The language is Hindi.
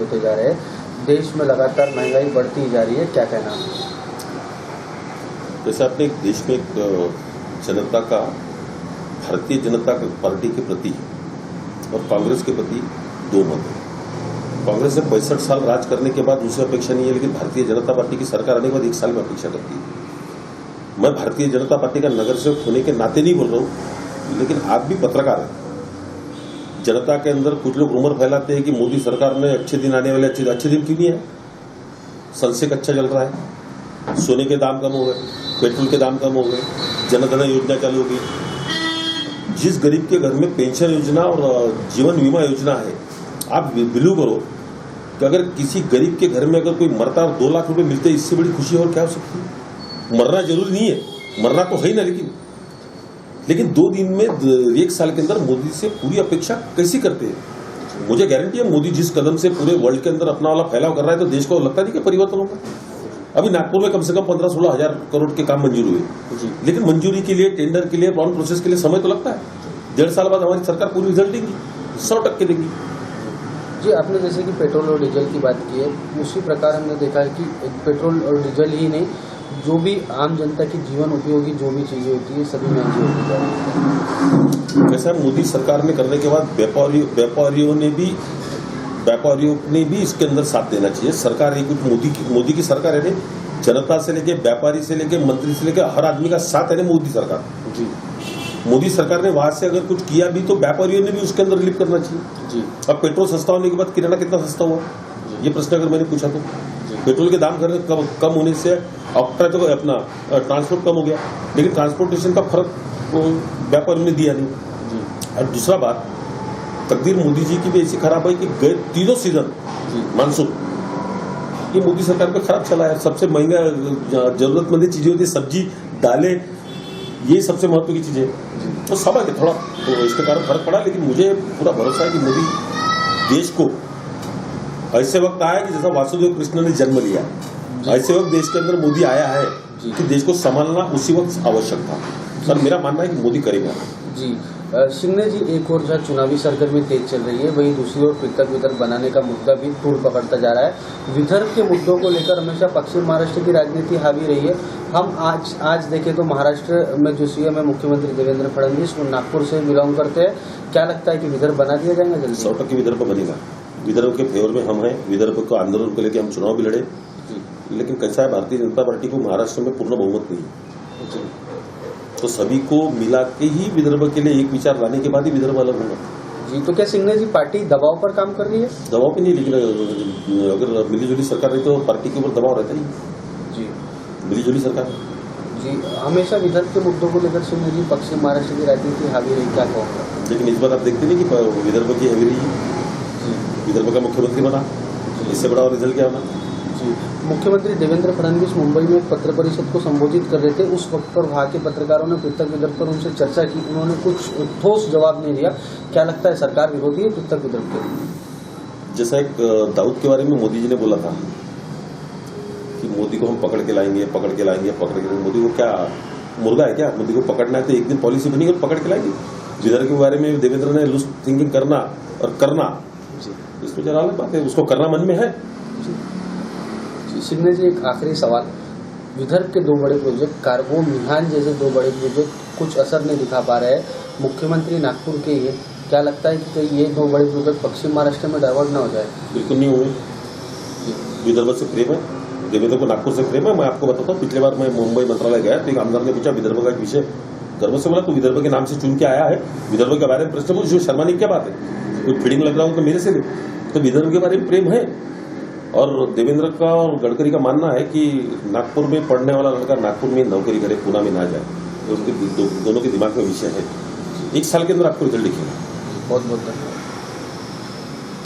होते जा रहे हैं, देश में लगातार महंगाई बढ़ती जा रही है, क्या कहना है? जैसे अपने देश में एक जनता का भारतीय जनता पार्टी के प्रति और कांग्रेस के प्रति दो मत है। कांग्रेस ने 65 साल राज करने के बाद दूसरी अपेक्षा नहीं है, लेकिन भारतीय जनता पार्टी की सरकार आने के बाद 1 साल में अपेक्षा करती है। मैं भारतीय जनता पार्टी का नगर सेवक होने के नाते नहीं बोल रहा हूं, लेकिन आप भी पत्रकार हैं। जनता के अंदर कुछ लोग रूमर फैलाते हैं कि मोदी सरकार ने अच्छे दिन आने वाले अच्छे दिन क्यों नहीं है? संसेक अच्छा चल रहा है, सोने के दाम कम हो गए, पेट्रोल के दाम कम हो गए, जनधन योजना चालू होगी। जिस गरीब के घर में पेंशन योजना और जीवन बीमा योजना है, आप बिलीव करो कि अगर किसी गरीब के घर में अगर कोई मरता और 2 लाख रुपए मिलते, इससे बड़ी खुशी और क्या हो सकती है? मरना जरूरी नहीं है, मरना तो है ही ना, लेकिन 2 दिन में 1 साल के अंदर मोदी से पूरी अपेक्षा कैसी करते हैं? मुझे गारंटी है मोदी जिस कदम से पूरे वर्ल्ड के अंदर अपना वाला फैलाव कर रहा है, तो देश को लगता नहीं कि परिवर्तन होगा। अभी नागपुर में कम से कम 15-16 हजार करोड़ के काम मंजूर हुए, लेकिन मंजूरी के लिए, टेंडर के लिए, लॉन प्रोसेस के लिए समय तो लगता है। 1.5 साल बाद हमारी सरकार पूरी रिजल्ट देगी, 100% देगी। जी, आपने जैसे कि पेट्रोल और डीजल की बात की है, उसी प्रकार हमने देखा है कि पेट्रोल और डीजल ही नहीं, जो भी आम जनता की जीवन उपयोगी जो भी चीजें होती है सभी महंगी होती जा रही है। ऐसा मोदी सरकार ने करने के बाद व्यापारियों ने भी इसके अंदर साथ देना चाहिए। सरकार एक मोदी की सरकार है, जनता से लेके, व्यापारी से लेके, मंत्री से लेके हर आदमी का साथ है मोदी सरकार। जी, मोदी सरकार ने वहां से अगर कुछ किया भी तो व्यापारियों ने भी उसके अंदर रिलीफ करना चाहिए। जी, अब पेट्रोल सस्ता होने के बाद किराना कितना सस्ता हुआ, ये प्रश्न अगर मैंने पूछा तो पेट्रोल के दाम कम होने से अपना ट्रांसपोर्ट कम हो गया, लेकिन ट्रांसपोर्टेशन का फर्क व्यापारियों ने दिया नहीं। और दूसरा बात, तकदीर मोदी जी की भी ऐसी खराब है कि गए 3 सीजन मानसून ये मोदी सरकार पे खराब चला है। सबसे महंगा जरूरतमंद चीजें होती है, सब्जी, दालें, ये सबसे महत्व की चीजें, तो स्वाभाविक है थोड़ा तो इसके कारण फर्क पड़ा। लेकिन मुझे पूरा भरोसा है कि मोदी देश को ऐसे वक्त आया कि जैसा वासुदेव कृष्ण ने जन्म लिया, ऐसे वक्त देश के अंदर मोदी आया है कि देश को संभालना उसी वक्त आवश्यक था। सर, मेरा मानना है कि मोदी करेगा। जी, सिंह जी, एक और जहाँ चुनावी सरगर्मी तेज चल रही है, वहीं दूसरी ओर पृथक विदर्भ बनाने का मुद्दा भी तूल पकड़ता जा रहा है। विदर्भ के मुद्दों को लेकर हमेशा पश्चिम महाराष्ट्र की राजनीति हावी रही है। हम आज देखें तो महाराष्ट्र में जो सीएम है मुख्यमंत्री देवेंद्र फडणवीस, वो नागपुर से बिलोंग करते हैं। क्या लगता है कि विदर्भ बना दिया जाएगा जल्दी? 100% विदर्भ बनेगा। विदर्भ के फेवर में हम हैं। विदर्भ को आंदोलन को लेकर हम चुनाव भी लड़े, लेकिन कैसा है, भारतीय जनता पार्टी को महाराष्ट्र में पूर्ण बहुमत नहीं है, तो सभी को मिला के ही विदर्भ के लिए एक विचार लाने के बाद ही विदर्भ अलग होगा। जी, तो क्या सिंह जी पार्टी दबाव पर काम कर रही है? दबाव पे नहीं, लेकिन अगर मिलीजुली सरकार रही तो पार्टी के ऊपर दबाव रहता नहीं। जी, मिलीजुली सरकार। जी, हमेशा विदर्भ के मुद्दों को लेकर सिंह जी पश्चिम महाराष्ट्र की राजनीति हावी रही, क्या कहूँगा? लेकिन इस बार आप देखते नहीं कि विदर्भ की हैवी रही, विदर्भ का मुख्यमंत्री बना, इससे बड़ा और रिजल्ट क्या होना। जी, मुख्यमंत्री देवेंद्र फडणवीस मुंबई में एक पत्र परिषद को संबोधित कर रहे थे। उस वक्त पर वहां के पत्रकारों ने पृथक विदर्भ पर उनसे चर्चा की, उन्होंने कुछ ठोस जवाब नहीं दिया। क्या लगता है, सरकार विरोधी है पृथक विदर्भ के? जैसा एक दाऊद के बारे में मोदी जी ने बोला था कि मोदी को हम पकड़ के लाएंगे। मोदी को क्या मुर्गा है क्या? मोदी को पकड़ना है तो एक दिन पॉलिसी बनेगी और पकड़ के लाएंगे। विदर्भ के बारे में देवेंद्र ने लूज थिंकिंग करना और करना, इसमें जरा अलग बात है, उसको करना मन में है। सिंह जी, एक आखिरी सवाल, विदर्भ के 2 बड़े प्रोजेक्ट, कार्गो, मिहान जैसे 2 बड़े प्रोजेक्ट कुछ असर नहीं दिखा पा रहे हैं। मुख्यमंत्री नागपुर के ये, क्या लगता है कि कहीं ये 2 बड़े प्रोजेक्ट पश्चिम महाराष्ट्र में डाइवर्ट ना हो जाए? बिल्कुल नहीं होंगे। विदर्भ से प्रेम है, देवेंद्र को नागपुर से प्रेम है। मैं आपको बताता हूँ, पिछले बार मैं मुंबई मंत्रालय गया तो एक आमदार ने पूछा विदर्भ का एक विषय, गर्व से बोला, तो विदर्भ के नाम से चुन के आया है, विदर्भ के बारे में प्रश्न पूछ, शर्माने की क्या बात है? कोई फीडिंग लग रहा हो तो मेरे से ले। तो विदर्भ के बारे में प्रेम है। और देवेंद्र का और गडकरी का मानना है कि नागपुर में पढ़ने वाला लड़का नागपुर में नौकरी करे, पुणे में ना जाए, तो उनके दोनों के दिमाग में विषय है। 1 साल के अंदर आपको रिजल्ट दिखेगा। बहुत बहुत धन्यवाद।